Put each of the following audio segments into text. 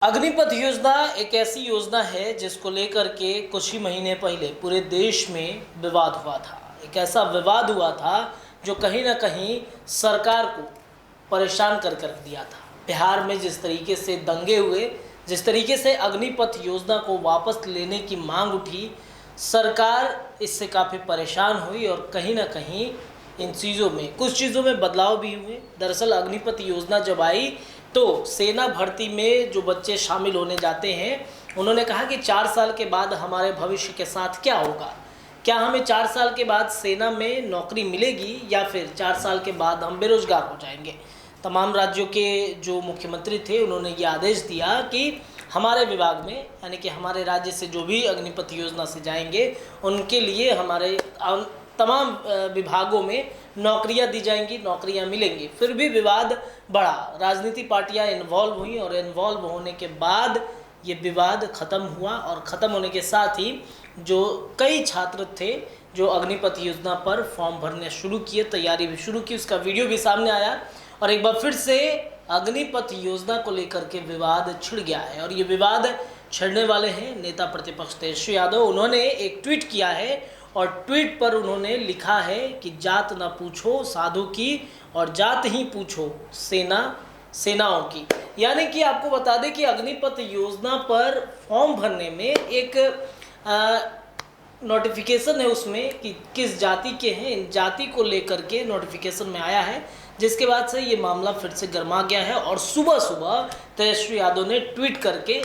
अग्निपथ योजना एक ऐसी योजना है जिसको लेकर के कुछ ही महीने पहले पूरे देश में विवाद हुआ था। एक ऐसा विवाद हुआ था जो कहीं ना कहीं सरकार को परेशान कर दिया था। बिहार में जिस तरीके से दंगे हुए, जिस तरीके से अग्निपथ योजना को वापस लेने की मांग उठी, सरकार इससे काफ़ी परेशान हुई और कहीं ना कहीं इन चीज़ों में कुछ चीज़ों में बदलाव भी हुए। दरअसल अग्निपथ योजना जब आई तो सेना भर्ती में जो बच्चे शामिल होने जाते हैं, उन्होंने कहा कि 4 साल के बाद हमारे भविष्य के साथ क्या होगा, क्या हमें 4 साल के बाद सेना में नौकरी मिलेगी या फिर 4 साल के बाद हम बेरोजगार हो जाएंगे। तमाम राज्यों के जो मुख्यमंत्री थे उन्होंने ये आदेश दिया कि हमारे विभाग में, यानी कि हमारे राज्य से जो भी अग्निपथ योजना से जाएंगे उनके लिए हमारे तमाम विभागों में नौकरियां दी जाएंगी, नौकरियां मिलेंगी। फिर भी विवाद बढ़ा, राजनीति पार्टियां इन्वॉल्व हुई और इन्वॉल्व होने के बाद ये विवाद ख़त्म हुआ और ख़त्म होने के साथ ही जो कई छात्र थे जो अग्निपथ योजना पर फॉर्म भरने शुरू किए, तैयारी भी शुरू की, उसका वीडियो भी सामने आया और एक बार फिर से अग्निपथ योजना को लेकर के विवाद छिड़ गया है। और ये विवाद छिड़ने वाले हैं नेता प्रतिपक्ष तेजस्वी यादव। उन्होंने एक ट्वीट किया है और ट्वीट पर उन्होंने लिखा है कि जात न पूछो साधु की और जात ही पूछो सेनाओं की। यानी कि आपको बता दें कि अग्निपथ योजना पर फॉर्म भरने में एक नोटिफिकेशन है उसमें कि किस जाति के हैं, इन जाति को लेकर के नोटिफिकेशन में आया है, जिसके बाद से ये मामला फिर से गर्मा गया है। और सुबह सुबह तेजस्वी यादव ने ट्वीट करके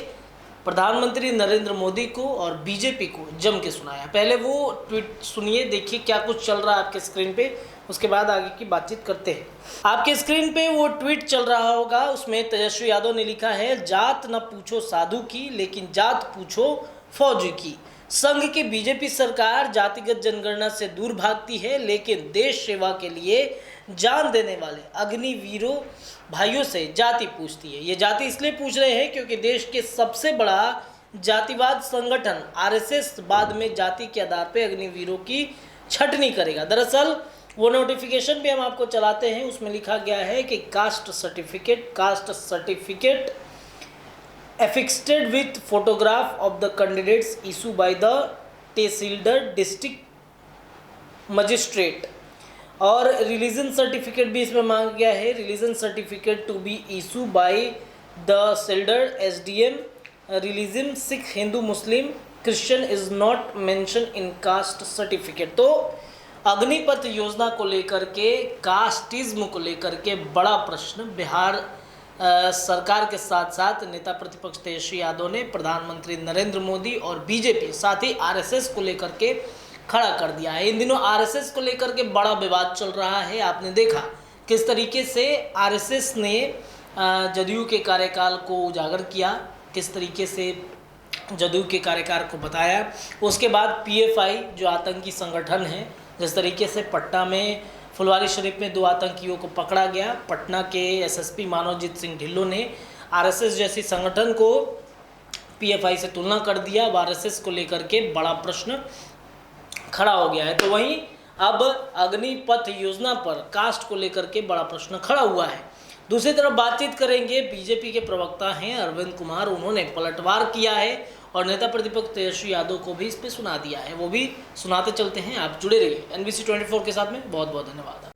प्रधानमंत्री नरेंद्र मोदी को और बीजेपी को जम के सुनाया। पहले वो ट्वीट सुनिए, देखिए क्या कुछ चल रहा है आपके स्क्रीन पे, उसके बाद आगे की बातचीत करते हैं। आपके स्क्रीन पे वो ट्वीट चल रहा होगा, उसमें तेजस्वी यादव ने लिखा है, जात न पूछो साधु की लेकिन जात पूछो फौजी की। संघ की बीजेपी सरकार जातिगत जनगणना से दूर भागती है लेकिन देश सेवा के लिए जान देने वाले अग्निवीरों भाइयों से जाति पूछती है। ये जाति इसलिए पूछ रहे हैं क्योंकि देश के सबसे बड़ा जातिवाद संगठन आरएसएस बाद में जाति के आधार पर अग्निवीरों की छटनी करेगा। दरअसल वो नोटिफिकेशन भी हम आपको चलाते हैं, उसमें लिखा गया है कि caste certificate affixed with photograph of the candidates issued by the tehsildar district magistrate. और रिलीजन सर्टिफिकेट भी इसमें मांगा गया है, religion certificate to be issue by the सेल्डर SDM. Religion Sikh, Hindu, Muslim, Christian is not mention in caste certificate. तो अग्निपथ योजना को लेकर के, कास्टिज्म को लेकर के बड़ा प्रश्न बिहार सरकार के साथ साथ नेता प्रतिपक्ष तेजस्वी यादव ने प्रधानमंत्री नरेंद्र मोदी और बीजेपी साथ ही आरएसएस को लेकर के खड़ा कर दिया है। इन दिनों आरएसएस को लेकर के बड़ा विवाद चल रहा है। आपने देखा किस तरीके से आरएसएस ने जदयू के कार्यकाल को उजागर किया, किस तरीके से जदयू के कार्यकाल को बताया। उसके बाद पीएफआई जो आतंकी संगठन है, जिस तरीके से पटना में फुलवारी शरीफ में 2 आतंकियों को पकड़ा गया, पटना के एसएसपी मानवजीत सिंह ढिल्लों ने आरएसएस जैसी संगठन को पीएफआई से तुलना कर दिया। आरएसएस को लेकर के बड़ा प्रश्न खड़ा हो गया है। तो वहीं अब अग्निपथ योजना पर कास्ट को लेकर के बड़ा प्रश्न खड़ा हुआ है। दूसरी तरफ बातचीत करेंगे, बीजेपी के प्रवक्ता हैं अरविंद कुमार, उन्होंने पलटवार किया है और नेता प्रतिपक्ष तेजस्वी यादव को भी इस पर सुना दिया है, वो भी सुनाते चलते हैं। आप जुड़े रहिए NBC 24 के साथ में। बहुत बहुत धन्यवाद।